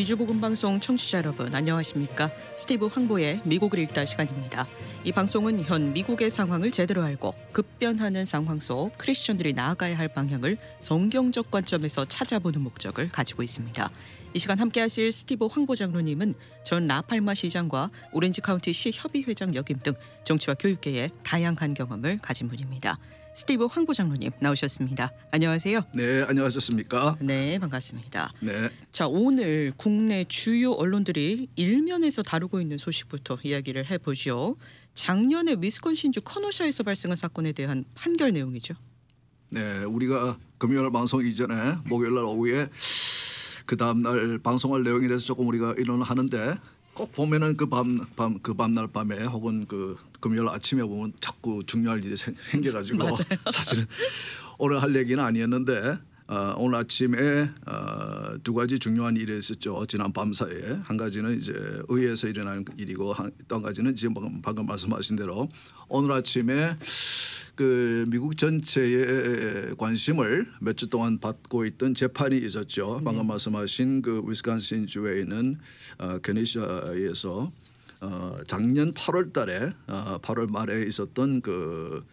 미주복음방송 청취자 여러분 안녕하십니까? 스티브 황보의 미국을 읽다 시간입니다. 이 방송은 현 미국의 상황을 제대로 알고 급변하는 상황 속 크리스천들이 나아가야 할 방향을 성경적 관점에서 찾아보는 목적을 가지고 있습니다. 이 시간 함께하실 스티브 황보 장로님은 전 라팔마 시장과 오렌지 카운티 시 협의회장 역임 등 정치와 교육계에 다양한 경험을 가진 분입니다. 스티브 황보 장로님 나오셨습니다. 안녕하세요. 네, 안녕하셨습니까? 네, 반갑습니다. 네. 자, 오늘 국내 주요 언론들이 일면에서 다루고 있는 소식부터 이야기를 해보죠. 작년에 위스콘신주 커노샤에서 발생한 사건에 대한 판결 내용이죠. 네, 우리가 금요일 방송 이전에 목요일 날 오후에 그 다음 날 방송할 내용에 대해서 조금 우리가 의논을 하는데 꼭 보면은 그 밤날 밤에 혹은 그 금요일 아침에 보면 자꾸 중요할 일이 생겨가지고 사실은 오늘 할 얘기는 아니었는데 오늘 아침에 두 가지 중요한 일이 있었죠. 지난 밤 사이에 한 가지는 이제 의회에서 일어나는 일이고 또 한 가지는 지금 방금 말씀하신 대로 오늘 아침에 그 미국 전체의 관심을 몇 주 동안 받고 있던 재판이 있었죠. 방금 말씀하신 그 위스콘신 주에 있는 케네시아에서 작년 8월 달에 8월 말에 있었던 그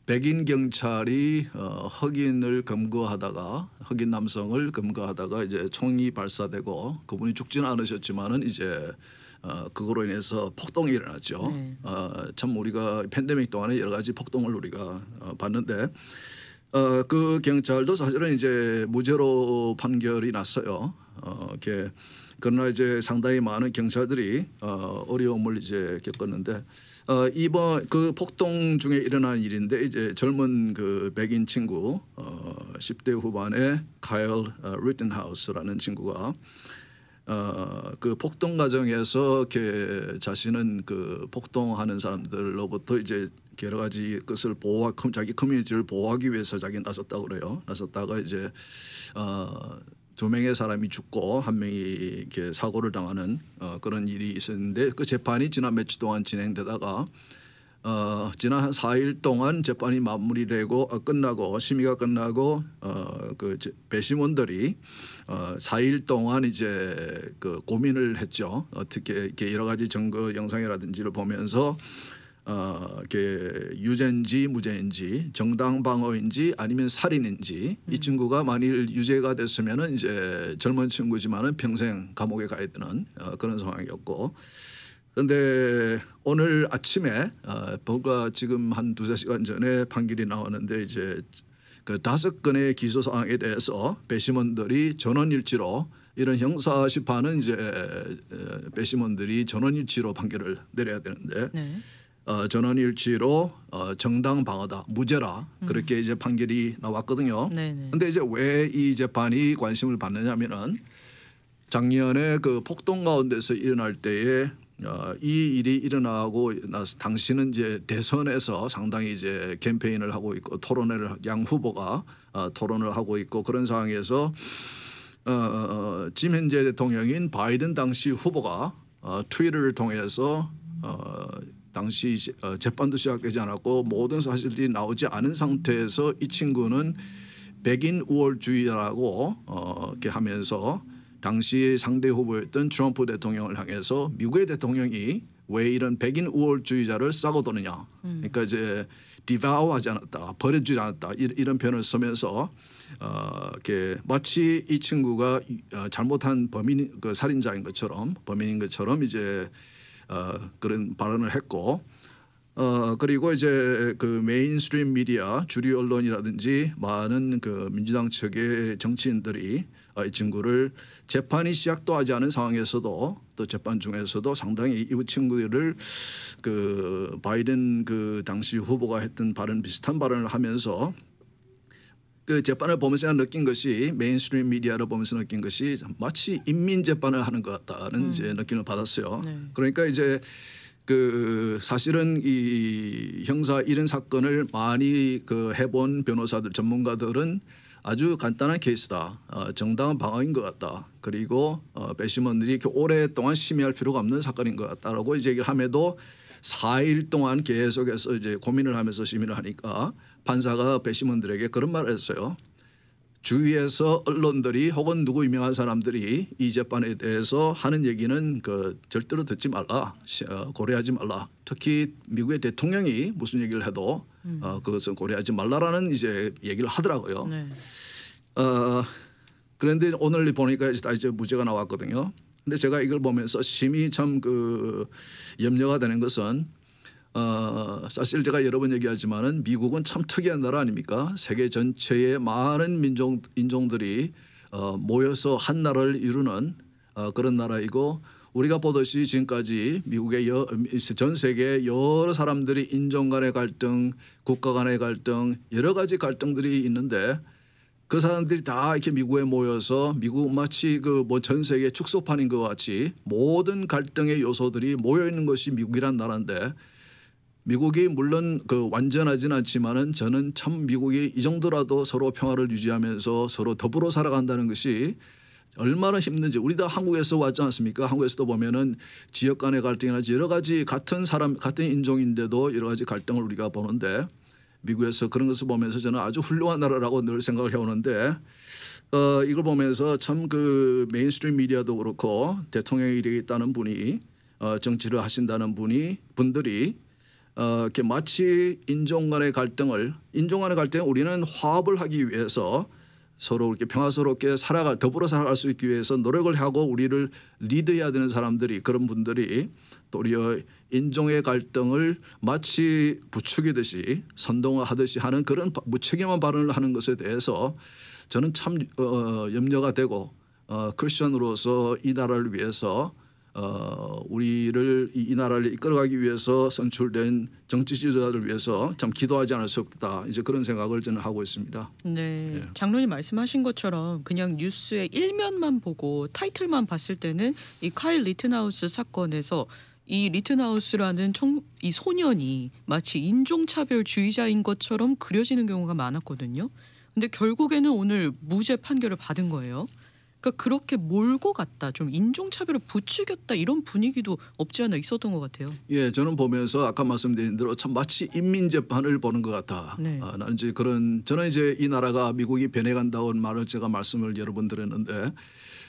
백인 경찰이 흑인을 검거하다가 흑인 남성을 검거하다가 이제 총이 발사되고 그분이 죽지는 않으셨지만은 이제 그거로 인해서 폭동이 일어났죠. 참 우리가 팬데믹 동안에 여러 가지 폭동을 우리가 봤는데 그 경찰도 사실은 이제 무죄로 판결이 났어요. 그러나 이제 상당히 많은 경찰들이 어려움을 이제 겪었는데 이번 그 폭동 중에 일어난 일인데 이제 젊은 그 백인 친구 10대 후반의 카일 리튼하우스라는 친구가 그 폭동 과정에서 자신은 그 폭동하는 사람들로부터 이제 여러 가지 것을 자기 커뮤니티를 보호하기 위해서 자기 나섰다고 그래요. 나섰다가 이제 두 명의 사람이 죽고 한 명이 이렇게 사고를 당하는 그런 일이 있었는데 그 재판이 지난 몇 주 동안 진행되다가 지난 한 4일 동안 재판이 마무리되고 끝나고 심의가 끝나고 그 배심원들이 4일 동안 이제 그 고민을 했죠. 어떻게 이렇게 여러 가지 증거 영상이라든지를 보면서 유죄인지 무죄인지 정당 방어인지 아니면 살인인지 이 친구가 만일 유죄가 됐으면은 이제 젊은 친구지만은 평생 감옥에 가야 되는 그런 상황이었고 그런데 오늘 아침에 뭔가 지금 한 두세 시간 전에 판결이 나왔는데 이제 그 5건의 기소 사항에 대해서 배심원들이 전원일치로 이런 형사 심판은 이제 배심원들이 전원일치로 판결을 내려야 되는데 전원일치로 정당 방어다 무죄라 그렇게 이제 판결이 나왔거든요. 그런데 이제 왜 이 재판이 관심을 받느냐면은 작년에 그 폭동 가운데서 일어날 때에 이 일이 일어나고 나서 당시는 이제 대선에서 상당히 이제 캠페인을 하고 있고 토론회를 양 후보가 토론을 하고 있고 그런 상황에서 지금 현재 대통령인 바이든 당시 후보가 트위터를 통해서 당시 재판도 시작되지 않았고 모든 사실들이 나오지 않은 상태에서 이 친구는 백인 우월주의라고 이렇게 하면서 당시 상대 후보였던 트럼프 대통령을 향해서 미국의 대통령이 왜 이런 백인 우월주의자를 싸고 도느냐. 그러니까 이제 디바우하지 않았다, 버려주지 않았다 이런 표현을 쓰면서 이렇게 마치 이 친구가 잘못한 그 살인자인 것처럼 범인인 것처럼 이제 그런 발언을 했고 그리고 이제 그 메인스트림 미디어 주류 언론이라든지 많은 그 민주당 측의 정치인들이 이 친구를 재판이 시작도 하지 않은 상황에서도 또 재판 중에서도 상당히 이 친구를 그 바이든 그 당시 후보가 했던 발언 비슷한 발언을 하면서 그 재판을 보면서 느낀 것이 메인스트림 미디어를 보면서 느낀 것이 마치 인민 재판을 하는 것 같다는 이제 느낌을 받았어요. 그러니까 이제 그 사실은 이 형사 이런 사건을 많이 그 해본 변호사들 전문가들은 아주 간단한 케이스다. 정당한 방어인 것 같다. 그리고 배심원들이 이렇게 오랫동안 심의할 필요가 없는 사건인 것 같다라고 이제 얘기를 함에도 4일 동안 계속해서 이제 고민을 하면서 심의를 하니까 판사가 배심원들에게 그런 말을 했어요. 주위에서 언론들이 혹은 누구 유명한 사람들이 이 재판에 대해서 하는 얘기는 절대로 듣지 말라, 고려하지 말라. 특히 미국의 대통령이 무슨 얘기를 해도 그것은 고려하지 말라라는 이제 얘기를 하더라고요. 네. 그런데 오늘 보니까 이제 무죄가 나왔거든요. 근데 제가 이걸 보면서 심히 참 염려가 되는 것은 사실 제가 여러 번 얘기하지만은 미국은 참 특이한 나라 아닙니까? 세계 전체의 많은 인종들이 모여서 한 나라를 이루는 그런 나라이고 우리가 보듯이 지금까지 미국의 전 세계 여러 사람들이 인종 간의 갈등, 국가 간의 갈등, 여러 가지 갈등들이 있는데 그 사람들이 다 이렇게 미국에 모여서 미국 마치 전 세계 축소판인 것 같이 모든 갈등의 요소들이 모여 있는 것이 미국이란 나라인데 미국이 물론 완전하진 않지만은 저는 참 미국이 이 정도라도 서로 평화를 유지하면서 서로 더불어 살아간다는 것이 얼마나 힘든지 우리 다 한국에서 왔지 않습니까? 한국에서도 보면은 지역 간의 갈등이나 여러 가지 같은 인종인데도 여러 가지 갈등을 우리가 보는데 미국에서 그런 것을 보면서 저는 아주 훌륭한 나라라고 늘 생각을 해오는데 이걸 보면서 참 메인스트림 미디어도 그렇고 대통령이 이르겠다는 분이 정치를 하신다는 분들이 이렇게 마치 인종 간의 갈등을 우리는 화합을 하기 위해서 서로 이렇게 평화스럽게 더불어 살아갈 수 있기 위해서 노력을 하고 우리를 리드해야 되는 사람들이 그런 분들이 도리어 인종의 갈등을 마치 부추기듯이 선동하듯이 하는 그런 무책임한 발언을 하는 것에 대해서 저는 참 염려가 되고 크리스천으로서 이 나라를 위해서 우리를 이 나라를 이끌어가기 위해서 선출된 정치 지도자를 위해서 참 기도하지 않을 수 없다. 이제 그런 생각을 저는 하고 있습니다. 네, 예. 장로님 말씀하신 것처럼 그냥 뉴스의 일면만 보고 타이틀만 봤을 때는 이 카일 리트나우스 사건에서 이 리트나우스라는 이 소년이 마치 인종차별주의자인 것처럼 그려지는 경우가 많았거든요. 근데 결국에는 오늘 무죄 판결을 받은 거예요. 그러니까 그렇게 몰고 갔다, 좀 인종차별을 부추겼다 이런 분위기도 없지 않아 있었던 것 같아요. 예, 저는 보면서 아까 말씀드린 대로 참 마치 인민재판을 보는 것 같아. 네. 나는 이제 저는 이제 이 나라가 미국이 변해간다는 말을 제가 말씀을 여러 번 드렸는데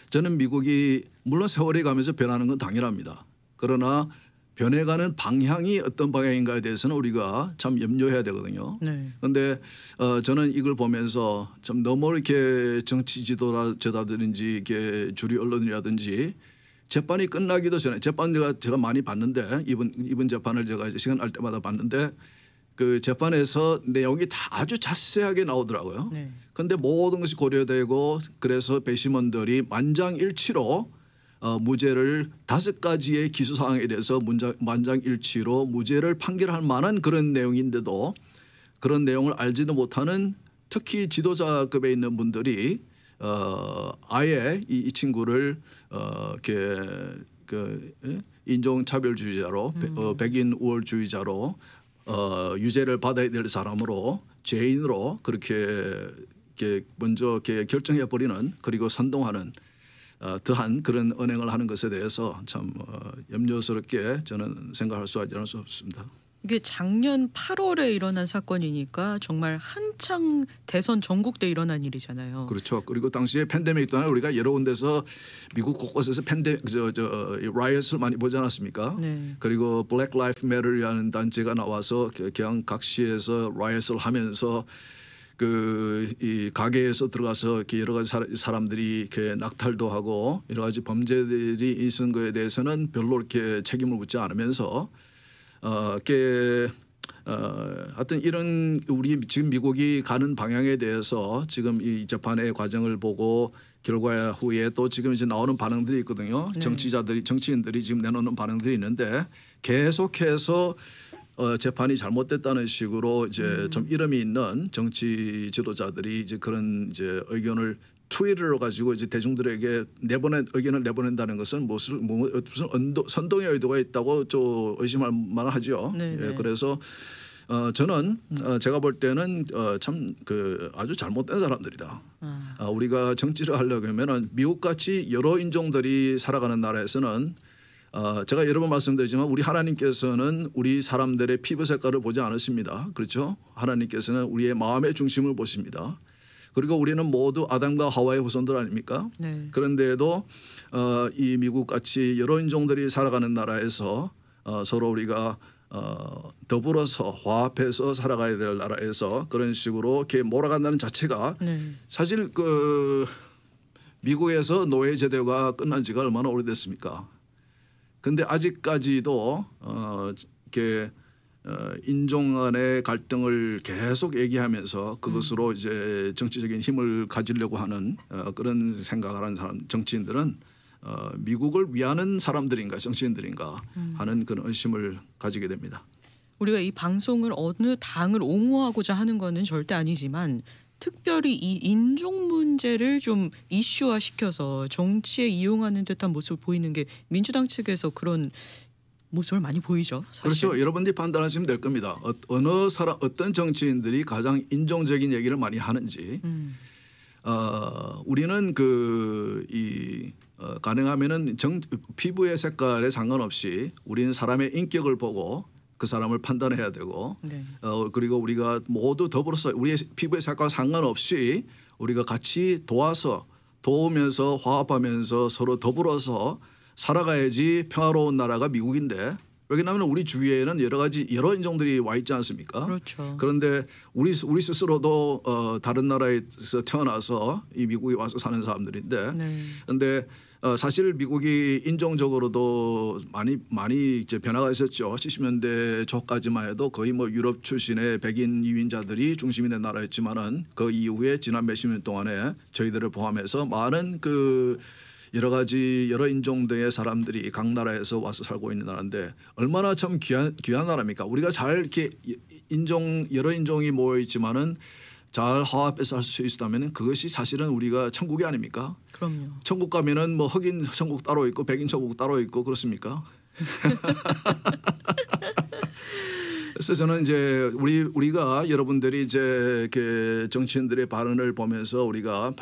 저는 미국이 물론 세월이 가면서 변하는 건 당연합니다. 그러나 변해가는 방향이 어떤 방향인가에 대해서는 우리가 참 염려해야 되거든요. 그런데 네. 저는 이걸 보면서 참 너무 이렇게 정치 지도자들인지 이렇게 주류 언론이라든지 재판이 끝나기도 전에 재판 제가 많이 봤는데 이번 재판을 제가 이제 시간 날 때마다 봤는데 그 재판에서 내용이 다 아주 자세하게 나오더라고요. 네. 그런데 모든 것이 고려되고 그래서 배심원들이 만장일치로 무죄를 5가지의 기소 사항에 대해서 만장일치로 무죄를 판결할 만한 그런 내용인데도 그런 내용을 알지도 못하는 특히 지도자급에 있는 분들이 아예 이 친구를 인종차별주의자로 백인 우월주의자로 유죄를 받아야 될 사람으로 죄인으로 그렇게 먼저 결정해 버리는 그리고 선동하는 더한 그런 언행을 하는 것에 대해서 참 염려스럽게 저는 생각할 수 없습니다. 이게 작년 8월에 일어난 사건이니까 정말 한창 대선 전국때 일어난 일이잖아요. 그렇죠. 그리고 당시에 팬데믹 동안 우리가 여러 군데서 미국 곳곳에서 라이엇을 많이 보지 않았습니까? 네. 그리고 Black Lives Matter이라는 단체가 나와서 그냥 각 시에서 라이엇을 하면서 이 가게에서 들어가서 이렇게 여러 가지 사람들이 이렇게 낙탈도 하고 여러 가지 범죄들이 있은 거에 대해서는 별로 이렇게 책임을 묻지 않으면서 하여튼 이런 우리 지금 미국이 가는 방향에 대해서 지금 이 재판의 과정을 보고 결과 후에 또 지금 이제 나오는 반응들이 있거든요. 네. 정치인들이 지금 내놓는 반응들이 있는데 계속해서 재판이 잘못됐다는 식으로 이제 좀 이름이 있는 정치 지도자들이 이제 그런 이제 의견을 트위터로 가지고 이제 대중들에게 의견을 내보낸다는 것은 무슨 선동의 의도가 있다고 좀 의심할 만하죠. 예, 그래서 저는 제가 볼 때는 참 아주 잘못된 사람들이다. 우리가 정치를 하려고 하면은 미국같이 여러 인종들이 살아가는 나라에서는 제가 여러 번 말씀드리지만 우리 하나님께서는 우리 사람들의 피부 색깔을 보지 않으십니다. 그렇죠? 하나님께서는 우리의 마음의 중심을 보십니다. 그리고 우리는 모두 아담과 하와의 후손들 아닙니까? 네. 그런데도 이 미국 같이 여러 인종들이 살아가는 나라에서 서로 우리가 더불어서 화합해서 살아가야 될 나라에서 그런 식으로 이렇게 몰아간다는 자체가 네. 사실 미국에서 노예 제도가 끝난 지가 얼마나 오래됐습니까? 근데 아직까지도 이렇게 인종 간의 갈등을 계속 얘기하면서 그것으로 이제 정치적인 힘을 가지려고 하는 그런 생각을 하는 사람 정치인들은 미국을 위하는 사람들인가 정치인들인가 하는 그런 의심을 가지게 됩니다. 우리가 이 방송을 어느 당을 옹호하고자 하는 것은 절대 아니지만 특별히 이 인종 문제를 좀 이슈화 시켜서 정치에 이용하는 듯한 모습을 보이는 게 민주당 측에서 그런 모습을 많이 보이죠. 사실. 그렇죠. 여러분들이 판단하시면 될 겁니다. 어떤 정치인들이 가장 인종적인 얘기를 많이 하는지. 우리는 가능하면은 피부의 색깔에 상관없이 우리는 사람의 인격을 보고 그 사람을 판단해야 되고 네. 그리고 우리가 모두 더불어서 우리의 피부의 색깔 상관없이 우리가 같이 도우면서 화합하면서 서로 더불어서 살아가야지 평화로운 나라가 미국인데 왜냐하면 우리 주위에는 여러 인종들이 와 있지 않습니까? 그렇죠. 그런데 우리 스스로도 다른 나라에서 태어나서 이 미국에 와서 사는 사람들인데 그런데 사실 미국이 인종적으로도 많이 이제 변화가 있었죠. 70년대 초까지만 해도 거의 뭐 유럽 출신의 백인 이민자들이 중심이 된 나라였지만은 그 이후에 지난 몇십 년 동안에 저희들을 포함해서 많은 여러 인종들의 사람들이 각 나라에서 와서 살고 있는 나라인데 얼마나 참 귀한 나라입니까? 우리가 잘 이렇게 여러 인종이 모여 있지만은 잘 화합해서 할 수 있다면 그것이 사실은 우리가 천국이 아닙니까? 그럼요. 천국 가면은 뭐 흑인 천국 따로 있고 백인 천국 따로 있고 그렇습니까? 그래서 저는 이제 우리가 여러분들이 이제 정치인들의 발언을 보면서 우리가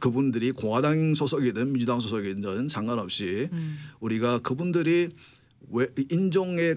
그분들이 공화당 소속이든 민주당 소속이든 상관없이 우리가 그분들이 왜 인종의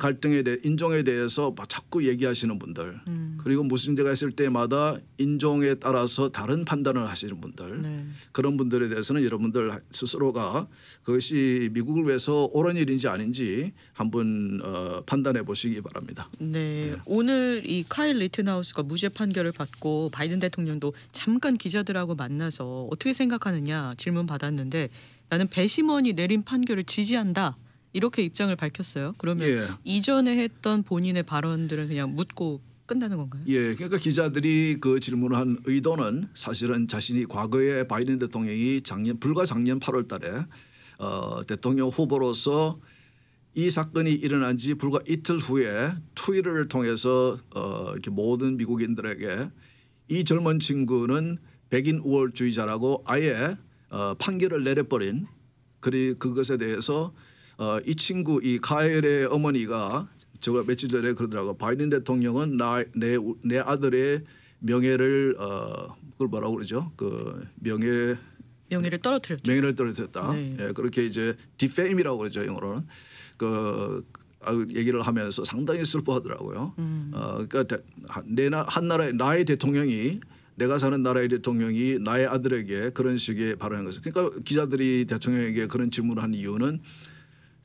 인종에 대해서 자꾸 얘기하시는 분들 그리고 무슨 문제가 있을 때마다 인종에 따라서 다른 판단을 하시는 분들 그런 분들에 대해서는 여러분들 스스로가 그것이 미국을 위해서 옳은 일인지 아닌지 한번 판단해 보시기 바랍니다. 네. 오늘 이 카일 리트하우스가 무죄 판결을 받고 바이든 대통령도 잠깐 기자들하고 만나서 어떻게 생각하느냐 질문 받았는데 나는 배심원이 내린 판결을 지지한다. 이렇게 입장을 밝혔어요. 그러면 이전에 했던 본인의 발언들은 그냥 묻고 끝나는 건가요? 예, 그러니까 기자들이 그 질문을 한 의도는 사실은 자신이 과거에 바이든 대통령이 불과 작년 8월달에 대통령 후보로서 이 사건이 일어난 지 불과 이틀 후에 트위터를 통해서 이렇게 모든 미국인들에게 이 젊은 친구는 백인 우월주의자라고 아예 판결을 내려버린 그것에 대해서 이 친구 이 카일의 어머니가 제가 며칠 전에 그러더라고. 바이든 대통령은 내 아들의 명예를 그걸 뭐라고 그러죠? 명예를 떨어뜨렸죠. 명예를 떨어뜨렸다. 네. 예, 그렇게 이제 디페임이라고 그러죠 영어로는. 얘기를 하면서 상당히 슬퍼하더라고요. 그러니까 한 나라의 나의 대통령이 내가 사는 나라의 대통령이 나의 아들에게 그런 식의 발언한 것을. 그러니까 기자들이 대통령에게 그런 질문을 한 이유는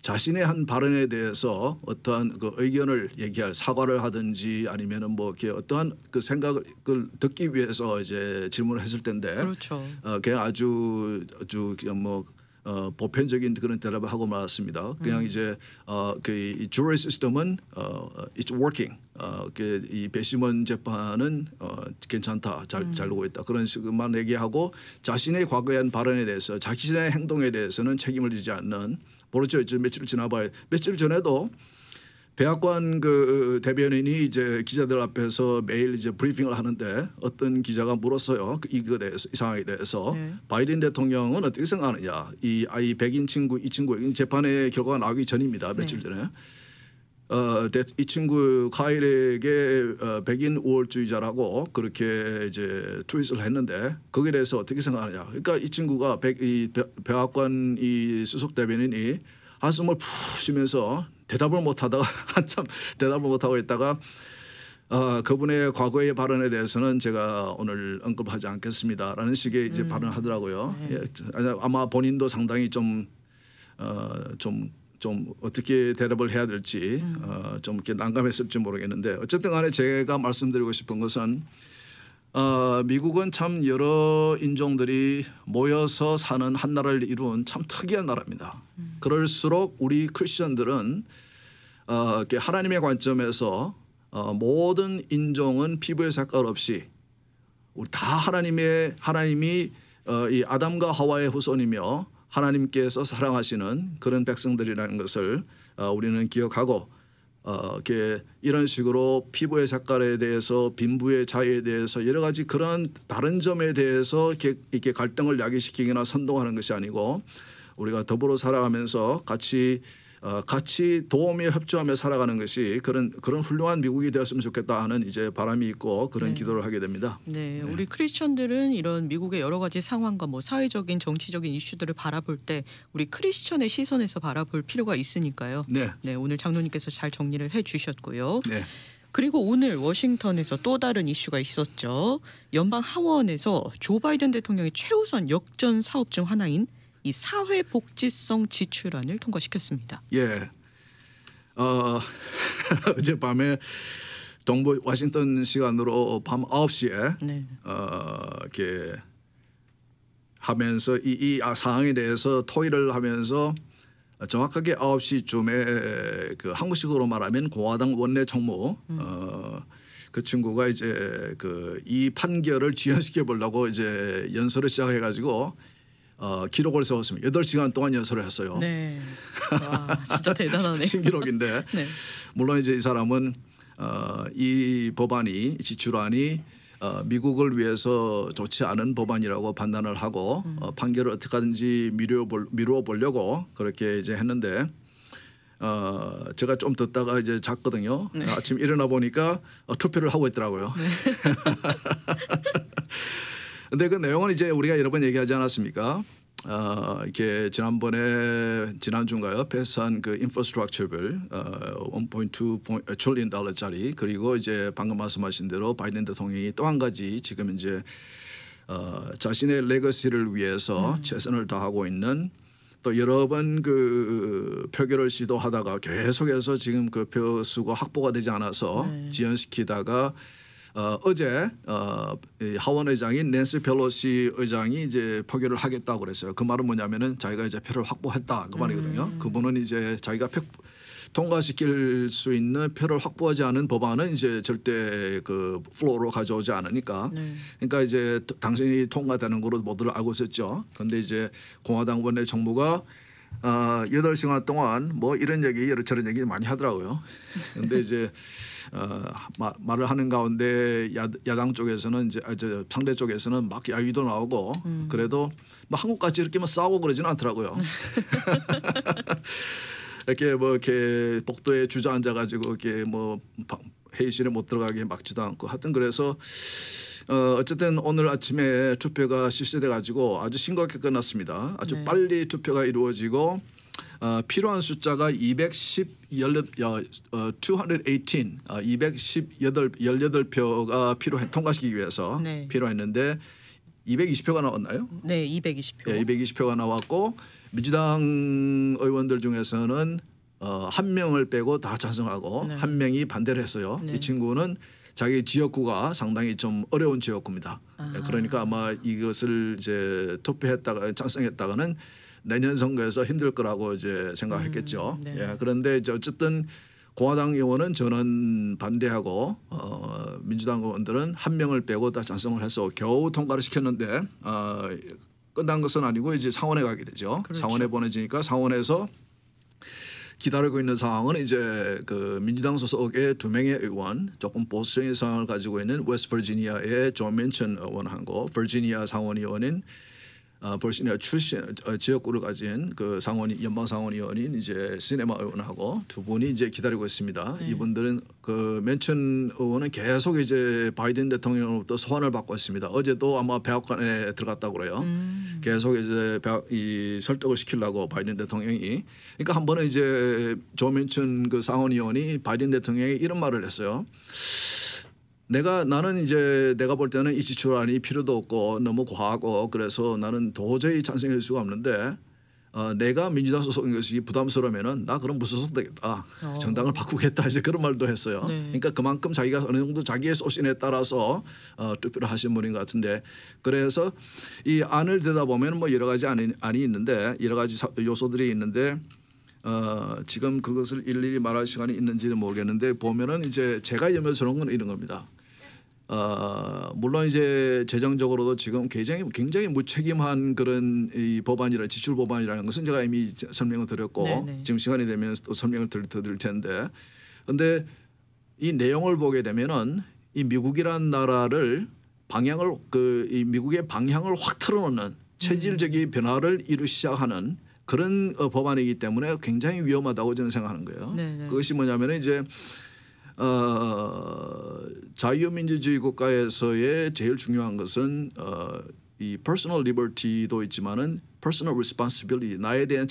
자신의 한 발언에 대해서 어떠한 그 의견을 사과를 하든지 아니면은 뭐 이렇게 어떠한 그 생각을 듣기 위해서 이제 질문을 했을 텐데, 그렇죠. 그냥 아주 그냥 뭐 보편적인 그런 대답을 하고 말았습니다. 그냥 이제 이 jury system은 it's working. 이 배심원 재판은 괜찮다, 잘 되고 있다 그런 식만 얘기하고 자신의 과거에 한 발언에 대해서 자신의 행동에 대해서는 책임을 지지 않는. 모르죠. 며칠 지나봐야 며칠 전에도 백악관 그 대변인이 이제 기자들 앞에서 매일 이제 브리핑을 하는데 어떤 기자가 물었어요. 이거에 대해서 이 상황에 대해서 바이든 대통령은 어떻게 생각하느냐. 이 백인 친구 이 친구 재판의 결과가 나오기 전입니다. 며칠 전에. 이 친구 카일에게 백인 우월주의자라고 그렇게 이제 트윗을 했는데 거기에 대해서 어떻게 생각하느냐. 그러니까 이 친구가 백악관 이 수석 대변인이 한숨을 푹 쉬면서 대답을 못하다가 한참 대답을 못하고 있다가 그분의 과거의 발언에 대해서는 제가 오늘 언급하지 않겠습니다라는 식의 이제 발언을 하더라고요. 네. 예, 아마 본인도 상당히 좀 어떻게 대답을 해야 될지 좀 이렇게 난감했을지 모르겠는데 어쨌든 간에 제가 말씀드리고 싶은 것은 미국은 참 여러 인종들이 모여서 사는 한 나라를 이룬 참 특이한 나라입니다. 그럴수록 우리 크리스천들은 이렇게 하나님의 관점에서 모든 인종은 피부의 색깔 없이 우리 다 하나님이 이 아담과 하와의 후손이며 하나님께서 사랑하시는 그런 백성들이라는 것을 우리는 기억하고 이렇게 이런 식으로 피부의 색깔에 대해서 빈부의 차이에 대해서 여러 가지 그런 다른 점에 대해서 이렇게 갈등을 야기시키거나 선동하는 것이 아니고 우리가 더불어 살아가면서 같이 도우며 협조하며 살아가는 것이 그런 훌륭한 미국이 되었으면 좋겠다 하는 이제 바람이 있고 그런 기도를 하게 됩니다. 네, 우리 크리스천들은 이런 미국의 여러 가지 상황과 뭐 사회적인 정치적인 이슈들을 바라볼 때 우리 크리스천의 시선에서 바라볼 필요가 있으니까요. 네. 네, 오늘 장로님께서 잘 정리를 해주셨고요. 네. 그리고 오늘 워싱턴에서 또 다른 이슈가 있었죠. 연방 하원에서 조 바이든 대통령의 최우선 역전 사업 중 하나인 이 사회복지성 지출안을 통과시켰습니다. 예. 어젯밤에 동부 워싱턴 시간으로 밤 9시에 네. 이렇게 하면서 이 사항에 대해서 토의를 하면서 정확하게 9시쯤에 그 한국식으로 말하면 공화당 원내 총무 그 친구가 이제 이 판결을 지연시켜 보려고 이제 연설을 시작해 가지고 기록을 세웠습니다. 8시간 동안 연설을 했어요. 네. 와, 진짜 대단하네. 신기록인데 네. 물론 이제 이 사람은 이 법안이 지출안이 미국을 위해서 좋지 않은 법안이라고 판단을 하고 판결을 어떻게 하든지 미루어 보려고 그렇게 이제 했는데 제가 좀 듣다가 이제 잤거든요. 네. 아침 일어나 보니까 투표를 하고 있더라고요. 네. 근데 그 내용은 이제 우리가 여러 번 얘기하지 않았습니까? 이렇게 지난주인가요? 패스한 그 인프라스트럭처 빌 1.2 trillion 달러짜리 그리고 이제 방금 말씀하신 대로 바이든 대통령이 또 한 가지 지금 이제 자신의 레거시를 위해서 최선을 다하고 있는 또 여러 번 그 표결을 시도하다가 계속해서 지금 그 표수가 확보가 되지 않아서 네. 지연시키다가 어제 하원 의장인 낸시 펠로시 의장이 이제 표결을 하겠다고 그랬어요. 그 말은 뭐냐면은 자기가 이제 표를 확보했다 그 말이거든요. 그분은 이제 자기가 통과시킬 수 있는 표를 확보하지 않은 법안은 이제 절대 그 플로어로 가져오지 않으니까. 네. 그러니까 이제 당신이 통과되는 거로 모두를 알고 있었죠. 그런데 이제 공화당 원내 정부가 8시간 동안 뭐 이런 얘기 저런 얘기 많이 하더라고요. 그런데 이제 말을 하는 가운데 야당 쪽에서는 이제 상대 쪽에서는 막 야유도 나오고 그래도 뭐 한국까지 이렇게 막 싸우고 그러지는 않더라고요. 이렇게 복도에 주저앉아 가지고 이렇게 뭐 회의실에 못 들어가게 막지도 않고 하여튼 그래서 어쨌든 오늘 아침에 투표가 실시돼 가지고 아주 싱겁게 끝났습니다. 아주 네. 빨리 투표가 이루어지고 필요한 숫자가 218표가 통과시키기 위해서 네. 필요했는데 220표가 나왔나요? 네, 220표. 예, 220표가 나왔고 민주당 의원들 중에서는 한 명을 빼고 다 찬성하고 네. 한 명이 반대를 했어요. 네. 이 친구는 자기 지역구가 상당히 좀 어려운 지역구입니다. 그러니까 아마 이것을 이제 투표했다가 찬성했다가는 내년 선거에서 힘들 거라고 이제 생각했겠죠. 네. 예, 그런데 이제 어쨌든 공화당 의원은 저는 반대하고 민주당 의원들은 한 명을 빼고 다 찬성을 해서 겨우 통과를 시켰는데 끝난 것은 아니고 이제 상원에 가게 되죠. 그렇죠. 상원에 보내지니까 상원에서 기다리고 있는 상황은 이제 그 민주당 소속의 2명의 의원 조금 보수적인 상황을 가지고 있는 웨스트 버지니아의 존 맨션 의원하고 버지니아 상원 의원인 버지니아 출신 지역구를 가진 그 연방 상원의원인 이제 시네마 의원하고 두 분이 이제 기다리고 있습니다. 네. 이분들은 그 맨션 의원은 계속 이제 바이든 대통령으로부터 소환을 받고 있습니다. 어제도 아마 백악관에 들어갔다고 그래요. 계속 이제 설득을 시키려고 바이든 대통령이. 그러니까 한 번은 이제 조 맨션 그 상원의원이 바이든 대통령이 이런 말을 했어요. 나는 이제 내가 볼 때는 이 지출안이 필요도 없고 너무 과하고 그래서 나는 도저히 찬성할 수가 없는데 내가 민주당 소속인 것이 부담스러우면은 나 그럼 무소속되겠다. 정당을 바꾸겠다. 이제 그런 말도 했어요. 네. 그러니까 그만큼 자기가 어느 정도 자기의 소신에 따라서 투표를 하신 분인 것 같은데 그래서 이 안을 들다 보면 뭐 여러 가지 안이 있는데 여러 가지 요소들이 있는데 지금 그것을 일일이 말할 시간이 있는지는 모르겠는데 보면은 이제 제가 염려스러운 건 이런 겁니다. 물론 이제 재정적으로도 지금 굉장히 무책임한 그런 이 법안이라 지출 법안이라는 것은 제가 이미 설명을 드렸고 네네. 지금 시간이 되면 또 설명을 더 드릴 텐데, 그런데 이 내용을 보게 되면은 이 미국이라는 나라를 방향을 이 미국의 방향을 확 틀어놓는 체질적인 변화를 이루기 시작하는 그런 법안이기 때문에 굉장히 위험하다고 저는 생각하는 거예요. 네네. 그것이 뭐냐면은 이제 자유민주주의 국가에서의 제일 중요한 것은 이 personal liberty도 있지만은 personal responsibility, 나에 대한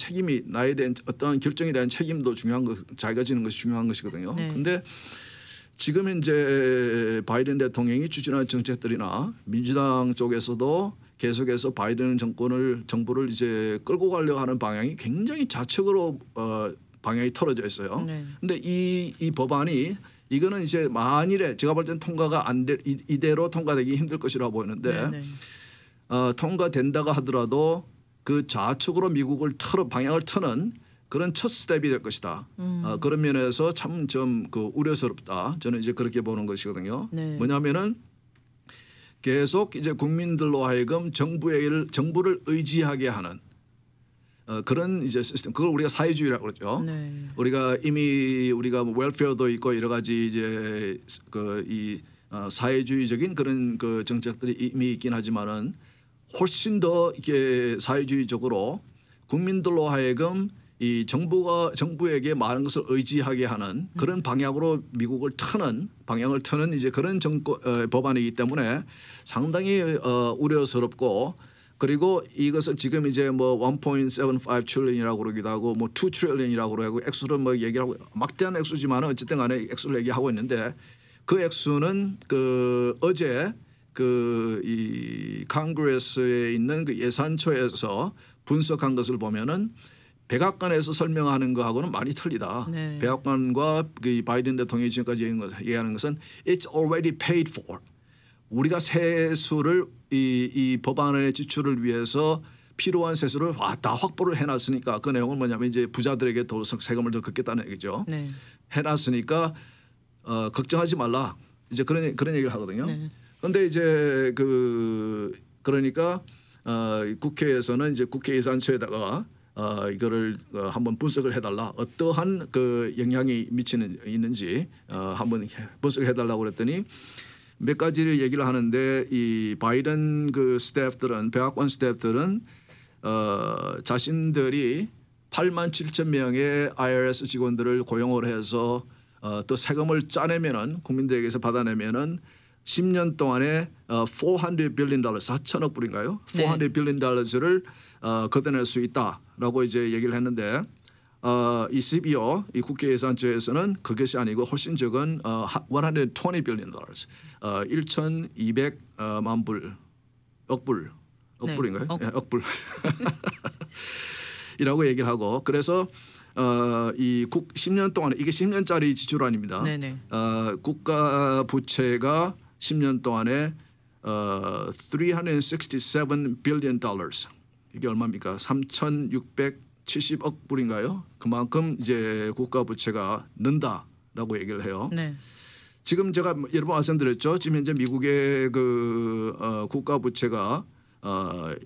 어떠한 결정에 대한 책임도 중요한 것, 자기가 지는 것이 중요한 것이거든요. 그런데 네. 지금 이제 바이든 대통령이 추진하는 정책들이나 민주당 쪽에서도 계속해서 바이든 정부를 이제 끌고 가려고 하는 방향이 굉장히 좌측으로 방향이 틀어져 있어요. 그런데 이 법안이 이거는 이제 만일에 제가 볼 때는 통과가 안 될 이대로 통과되기 힘들 것이라고 보이는데 통과된다고 하더라도 그 좌측으로 미국을 방향을 트는 그런 첫 스텝이 될 것이다. 그런 면에서 참 좀 우려스럽다. 저는 이제 그렇게 보는 것이거든요. 네. 뭐냐면은 계속 이제 국민들로 하여금 정부를 의지하게 하는 그런 이제 시스템, 그걸 우리가 사회주의라고 그러죠. 네. 우리가 웰페어도 있고 여러 가지 이제 사회주의적인 그런 그 정책들이 이미 있긴 하지만은 훨씬 더 이게 사회주의적으로 국민들로 하여금 이 정부에게 많은 것을 의지하게 하는 그런 방향으로 미국을 방향을 트는 이제 그런 법안이기 때문에 상당히 우려스럽고, 그리고 이것을 지금 이제 뭐 1.75 트릴리언이라고 그러기도 하고 뭐 2 트릴리언이라고 그러고 액수를 뭐 얘기하고 막대한 액수지만 어쨌든 간에 액수를 얘기하고 있는데 그 액수는 어제 이 컨그레스에 있는 그 예산처에서 분석한 것을 보면은 백악관에서 설명하는 거하고는 많이 틀리다. 네. 백악관과 그 바이든 대통령이 지금까지 얘기하는 것은 it's already paid for. 우리가 세수를 이 법안의 지출을 위해서 필요한 세수를 다 확보를 해놨으니까 그 내용은 뭐냐면 이제 부자들에게 더 세금을 더 걷겠다는 얘기죠. 네. 해놨으니까 걱정하지 말라. 이제 그런 얘기를 하거든요. 그런데 이제 그러니까 국회에서는 이제 국회 예산처에다가 이거를 한번 분석을 해달라. 어떠한 그 영향이 있는지 한번 분석해달라고 그랬더니 몇 가지를 얘기를 하는데 이 바이든 백악관 스태프들은 자신들이 8만 7천 명의 IRS 직원들을 고용을 해서 또 세금을 짜내면은 국민들에게서 받아내면은 10년 동안에 400 빌리언 달러, 4천억 불인가요? 400 빌리언 달러를 걷어낼 수 있다라고 이제 얘기를 했는데 이 CBO 이 국회 예산처에서는 그것이 아니고 훨씬 적은 120 빌리언 달러, 1,200만 불, 억불인가요? 네, 억불 이라고 얘기를 하고, 그래서 이 10년 동안에 이게 10년짜리 지출안입니다. 국가 부채가 10년 동안에 367 빌리언 달러, 이게 얼마입니까? 3,670억 불인가요? 그만큼 이제 국가 부채가 는다라고 얘기를 해요. 지금 제가 여러 번 말씀드렸죠. 지금 현재 미국의 국가 부채가 28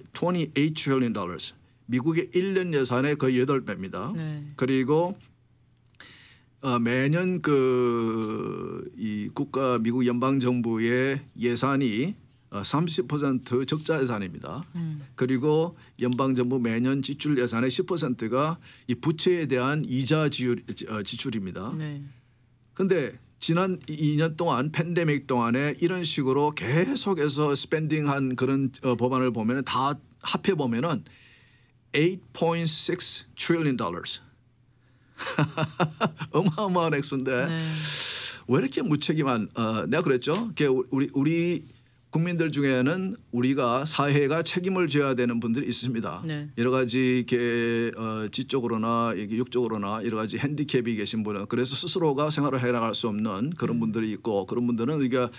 trillion dollars. 미국의 1년 예산의 거의 8배입니다. 그리고 매년 이 미국 연방 정부의 예산이 30% 적자 예산입니다. 그리고 연방 정부 매년 지출 예산의 10%가 이 부채에 대한 이자 지출입니다. 그런데 지난 2년 동안 팬데믹 동안에 이런 식으로 계속해서 스pen딩한 그런 법안을 보면은 다 합해 보면은 8.6 trillion dollars. 어마어마한 액수인데 왜 이렇게 무책임한 내가 그랬죠. 우리 국민들 중에는 우리가 사회가 책임을 져야 되는 분들이 있습니다. 네. 여러 가지 이렇게 지적으로나 육적으로나 여러 가지 핸디캡이 계신 분은 그래서 스스로가 생활을 해나갈 수 없는 그런 분들이 있고 그런 분들은 우리가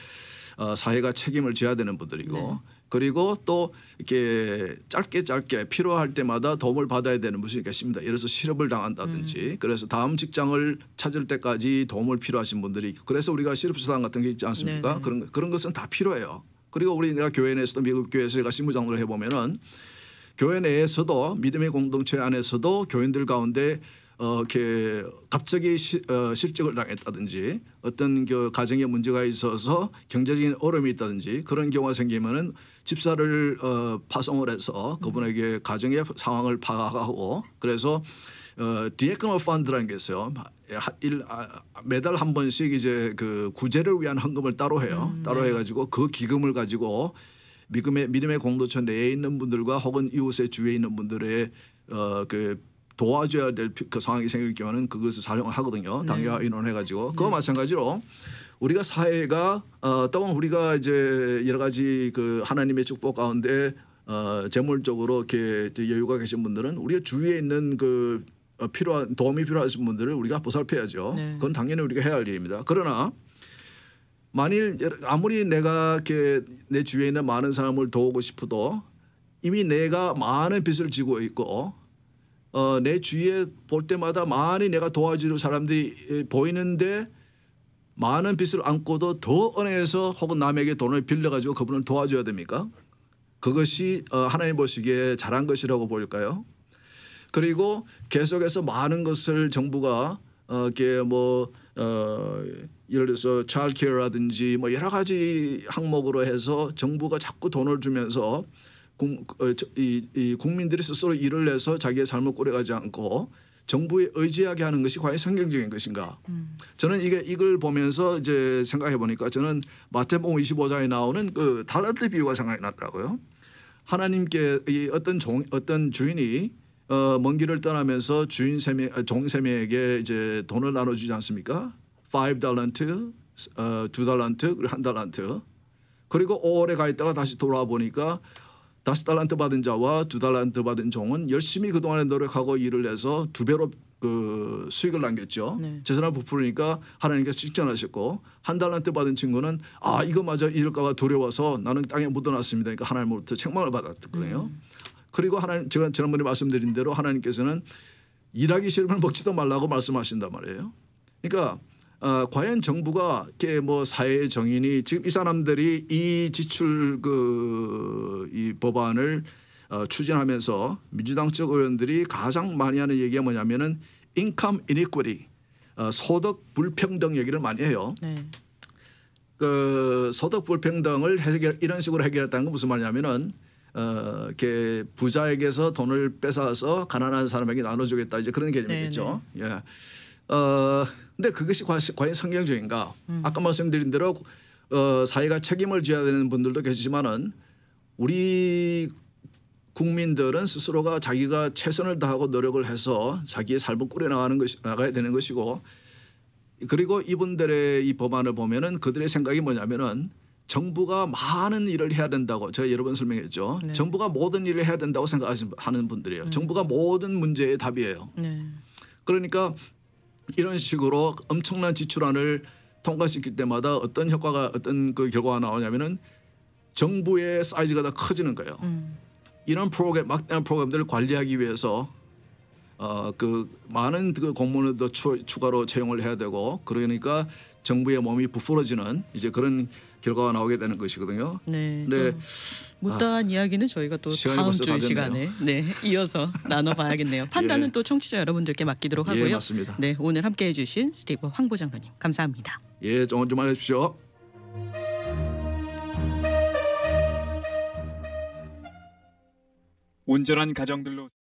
사회가 책임을 져야 되는 분들이고 네. 그리고 또 이렇게 짧게 필요할 때마다 도움을 받아야 되는 분이 계십니다. 예를 들어서 실업을 당한다든지 그래서 다음 직장을 찾을 때까지 도움을 필요하신 분들이 있고 그래서 우리가 실업수당 같은 게 있지 않습니까? 네. 그런 것은 다 필요해요. 그리고 우리가 교회 내에서도 미국 교회에서 제가 실무장로를 해보면은 교회 내에서도 믿음의 공동체 안에서도 교인들 가운데 이렇게 갑자기 실직을 당했다든지 어떤 그 가정에 문제가 있어서 경제적인 어려움이 있다든지 그런 경우가 생기면은 집사를 파송을 해서 그분에게 가정의 상황을 파악하고 그래서 디에코노 펀드라는 게 있어요. 매달 한 번씩 이제 그 구제를 위한 헌금을 따로 해요. 따로 해가지고 그 기금을 가지고 믿음의 공동체 내에 있는 분들과 혹은 이웃의 주위에 있는 분들의 그 도와줘야 될 그 상황이 생길 경우는 그것을 사용을 하거든요. 당회와 의논해가지고 그거 마찬가지로 우리가 사회가 또는 우리가 이제 여러 가지 그 하나님의 축복 가운데 재물적으로 이렇게 여유가 계신 분들은 우리가 주위에 있는 그 도움이 필요하신 분들을 우리가 보살펴야죠. 네. 그건 당연히 우리가 해야 할 일입니다. 그러나 만일 아무리 내가 이렇게 내 주위에 있는 많은 사람을 도우고 싶어도 이미 내가 많은 빚을 지고 있고 내 주위에 볼 때마다 많이 내가 도와줄 사람들이 보이는데 많은 빚을 안고도 더 은행에서 혹은 남에게 돈을 빌려가지고 그분을 도와줘야 됩니까? 그것이 하나님 보시기에 잘한 것이라고 보일까요? 그리고 계속해서 많은 것을 정부가 이렇게 예를 들어서 차일드케어라든지 뭐 여러 가지 항목으로 해서 정부가 자꾸 돈을 주면서 이 국민들이 스스로 일을 내서 자기의 삶을 꾸려가지 않고 정부에 의지하게 하는 것이 과연 성경적인 것인가? 저는 이걸 보면서 이제 생각해 보니까 저는 마태복음 25장에 나오는 그 달란트 비유가 생각이 났더라고요. 하나님께 어떤 주인이 먼 길을 떠나면서 종 3명에게 이제 돈을 나눠주지 않습니까? 5달란트, 2달란트, 그리고 1달란트. 그리고 오래 가 있다가 다시 돌아와 보니까 5달란트 받은 자와 2달란트 받은 종은 열심히 그동안에 노력하고 일을 해서 2배로 그 수익을 남겼죠. 네. 재산을 부풀으니까 하나님께서 칭찬하셨고 1달란트 받은 친구는 이거마저 잃을까 봐 두려워서 나는 땅에 묻어놨습니다. 그러니까 하나님으로부터 책망을 받았거든요. 그리고 제가 지난번에 말씀드린 대로 하나님께서는 일하기 싫으면 먹지도 말라고 말씀하신단 말이에요. 그러니까 과연 정부가 이렇게 뭐 사회의 정인이 지금 이 사람들이 이 지출 이 법안을 추진하면서 민주당 쪽 의원들이 가장 많이 하는 얘기가 뭐냐면은 income inequity, 소득 불평등 얘기를 많이 해요. 네. 그 소득 불평등을 이런 식으로 해결했다는 건 무슨 말이냐면은 이렇게 부자에게서 돈을 뺏어서 가난한 사람에게 나눠주겠다 이제 그런 개념이겠죠. 예. 근데 그것이 과연 성경적인가? 아까 말씀드린 대로 사회가 책임을 져야 되는 분들도 계시지만은 우리 국민들은 스스로가 자기가 최선을 다하고 노력을 해서 자기의 삶을 나가야 되는 것이고 그리고 이분들의 이 법안을 보면은 그들의 생각이 뭐냐면은 정부가 많은 일을 해야 된다고 제가 여러 번 설명했죠. 네. 정부가 모든 일을 해야 된다고 생각하는 분들이에요. 정부가 모든 문제의 답이에요. 네. 그러니까 이런 식으로 엄청난 지출안을 통과시킬 때마다 어떤 그 결과가 나오냐면은 정부의 사이즈가 더 커지는 거예요. 이런 막대한 프로그램들을 관리하기 위해서 그 많은 그 공무원을 더 추가로 채용을 해야 되고 그러니까 정부의 몸이 부풀어지는 이제 그런 결과가 나오게 되는 것이거든요. 네. 네. 또 못다한 이야기는 저희가 또 시간이 다음 벌써 주 다 시간에 이어서 나눠봐야겠네요. 판단은 예. 또 청취자 여러분들께 맡기도록 하고요. 예, 맞습니다. 네, 오늘 함께해주신 스티브 황보장로님 감사합니다. 예, 좋은 주말 되십시오. 온전한 가정들로